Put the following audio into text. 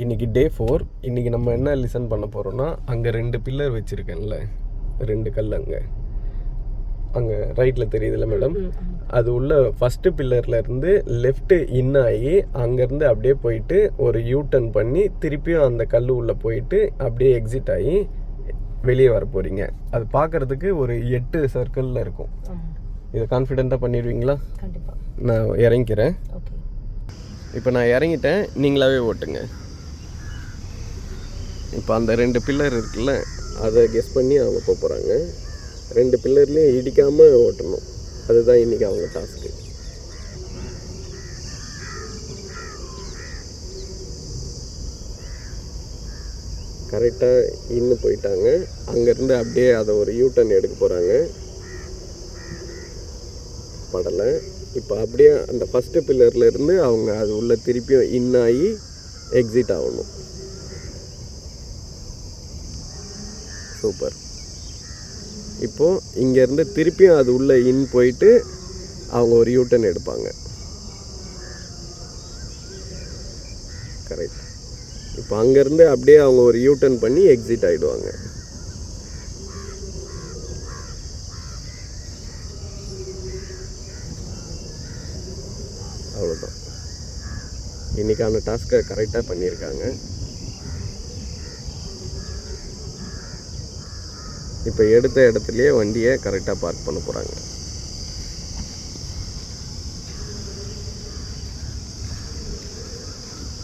இன்றைக்கி டே 4. இன்றைக்கி நம்ம என்ன லிசன் பண்ண போகிறோன்னா, அங்கே 2 பில்லர் வச்சுருக்கேன்ல, 2 கல் அங்கே ரைட்டில் தெரியுதுல்ல மேடம், அது உள்ள ஃபஸ்ட்டு பில்லர்லேருந்து லெஃப்ட்டு இன் ஆகி அங்கேருந்து அப்படியே போயிட்டு ஒரு யூ டர்ன் பண்ணி திருப்பியும் அந்த கல் உள்ளே போயிட்டு அப்படியே எக்ஸிட் ஆகி வெளியே வர போகிறீங்க. அது பார்க்குறதுக்கு ஒரு 8 சர்க்கிளில் இருக்கும். இதை கான்ஃபிடெண்ட்டாக பண்ணிடுவீங்களா? கண்டிப்பாக. நான் இறங்கிக்கிறேன். ஓகே, இப்போ நான் இறங்கிட்டேன், நீங்களாவே ஓட்டுங்க. இப்போ அந்த 2 பில்லர் இருக்குல்ல, அதை கெஸ் பண்ணி அவங்க போக போகிறாங்க. 2 பில்லர்லேயும் இடிக்காமல் ஓட்டணும், அதுதான் இன்றைக்கி அவங்க டாஸ்க்கு. கரெக்டாக இன்னும் போயிட்டாங்க. அங்கேருந்து அப்படியே அதை ஒரு யூ டர்ன் எடுக்க போகிறாங்க. படலை. இப்போ அப்படியே அந்த ஃபஸ்ட்டு பில்லர்லேருந்து அவங்க அது உள்ளே திருப்பியும் இன் ஆகி எக்ஸிட் ஆகணும். சூப்பர். இப்போது இங்கேருந்து திருப்பியும் அது உள்ளே இன் போயிட்டு அவங்க ஒரு யூ டர்ன் எடுப்பாங்க. கரெக்ட். இப்போ அங்கேருந்து அப்படியே அவங்க ஒரு யூ டர்ன் பண்ணி எக்ஸிட் ஆகிடுவாங்க. அவ்வளோதான். இன்றைக்கான டாஸ்க்கை கரெக்டாக பண்ணியிருக்காங்க. இப்போ எடுத்த இடத்துலையே வண்டியை கரெக்டாக பார்க் பண்ண போகிறாங்க.